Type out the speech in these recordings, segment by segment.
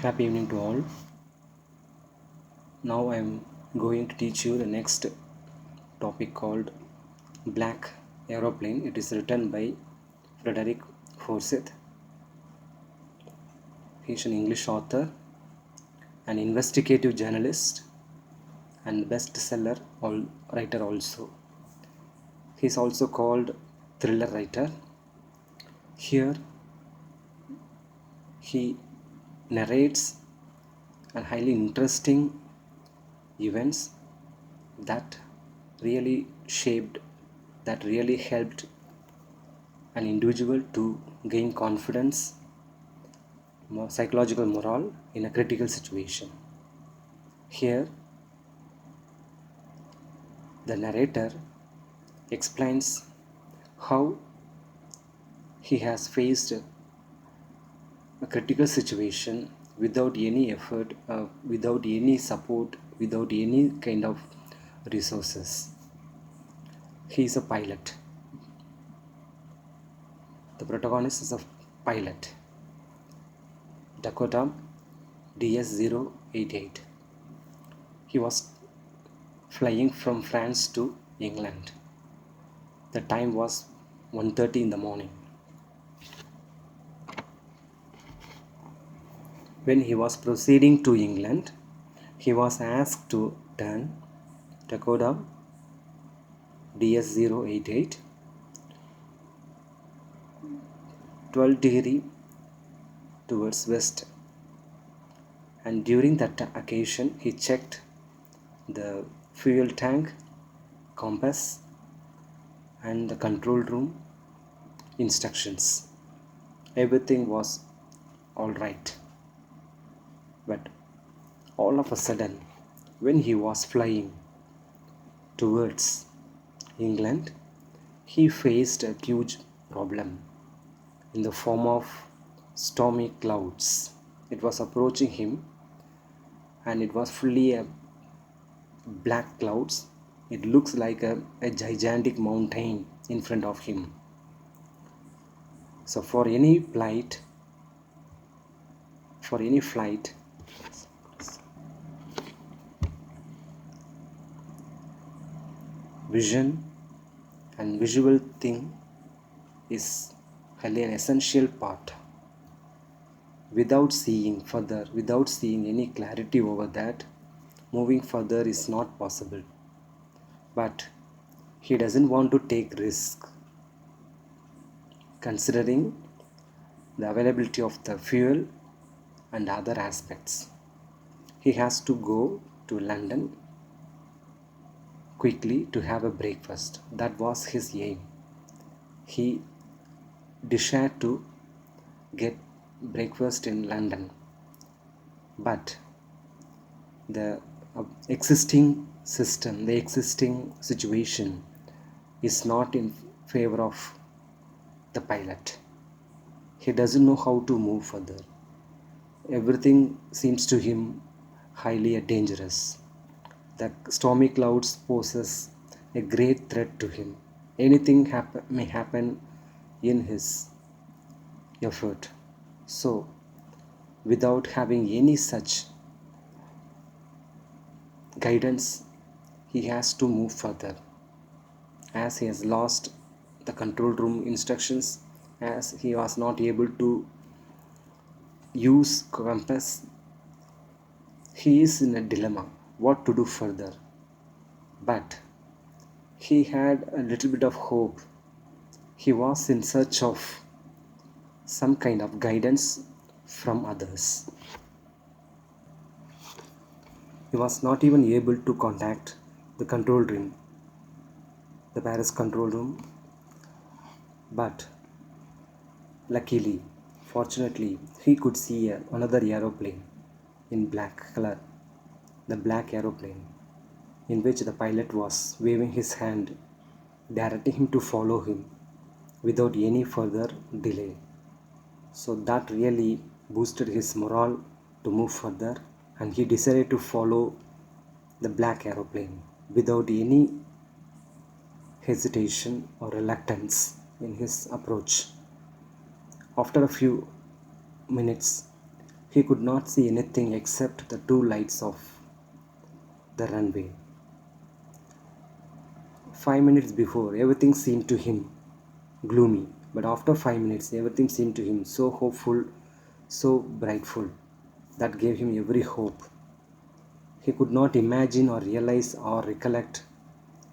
Happy evening to all. Now I am going to teach you the next topic called Black Aeroplane. It is written by Frederick Forsyth. He is an English author, an investigative journalist, and bestseller writer also. He is also called thriller writer. Here he narrates and highly interesting events that really shaped, that really helped an individual to gain confidence, psychological morale in a critical situation. Here, the narrator explains how he has faced a critical situation without any effort, without any support, without any kind of resources. He is a pilot. The protagonist is a pilot, DAKOTA DS088. He was flying from France to England. The time was 1:30 in the morning. When he was proceeding to England, he was asked to turn DAKOTA DS088 12 degree towards west, and during that occasion he checked the fuel tank, compass, and the control room instructions. Everything was all right, but all of a sudden, when he was flying towards England, he faced a huge problem in the form of stormy clouds. It was approaching him, and it was fully a black clouds. It looks like a gigantic mountain in front of him. So for any flight, vision and visual thing is highly an essential part. Without seeing further, without seeing any clarity over that, moving further is not possible. But he doesn't want to take risk, considering the availability of the fuel and other aspects. He has to go to London quickly to have a breakfast. That was his aim. He desired to get breakfast in London, but the existing system, the existing situation is not in favor of the pilot. He doesn't know how to move further. Everything seems to him highly dangerous. The stormy clouds poses a great threat to him. Anything may happen in his effort. So, without having any such guidance, he has to move further. As he has lost the control room instructions, as he was not able to use compass, he is in a dilemma what to do further. But he had a little bit of hope. He was in search of some kind of guidance from others. He was not even able to contact the control room, the Paris control room, but luckily, fortunately, he could see another aeroplane in black color, the black aeroplane, in which the pilot was waving his hand, directing him to follow him without any further delay. So that really boosted his morale to move further, and he decided to follow the black aeroplane without any hesitation or reluctance in his approach. After a few minutes, He could not see anything except the two lights of the runway. 5 minutes before, everything seemed to him gloomy, but after 5 minutes, everything seemed to him so hopeful, so brightful, that gave him every hope. He could not imagine or realize or recollect,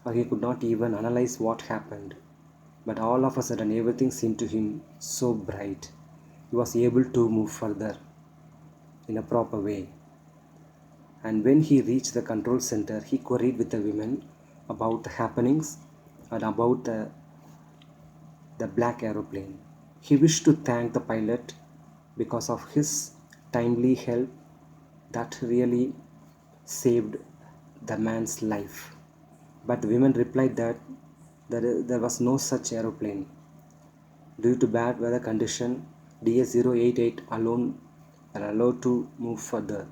or he could not even analyze what happened. But all of a sudden, everything seemed to him so bright. He was able to move further in a proper way. And when he reached the control center, he queried with the women about the happenings and about the black aeroplane. He wished to thank the pilot because of his timely help that really saved the man's life. But the women replied that there was no such aeroplane. Due to bad weather condition, DS088 alone are allowed to move further.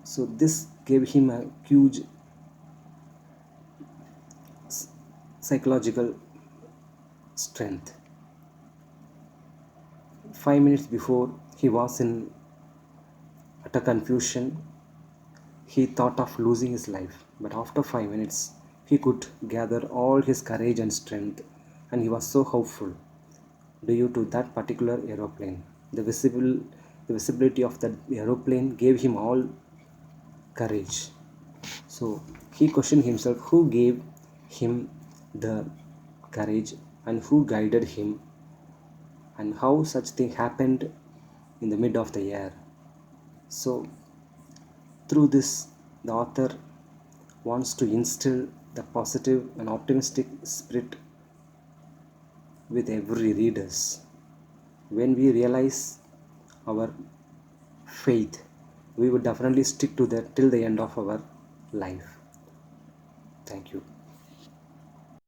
So this gave him a huge psychological strength. 5 minutes before, he was in utter confusion. He thought of losing his life, but after 5 minutes, he could gather all his courage and strength, and he was so hopeful due to that particular aeroplane. The visibility of the aeroplane gave him all courage. So he questioned himself who gave him the courage and who guided him and how such thing happened in the mid of the air. So through this, the author wants to instill the positive and optimistic spirit with every readers. When we realize our faith, we would definitely stick to that till the end of our life. Thank you.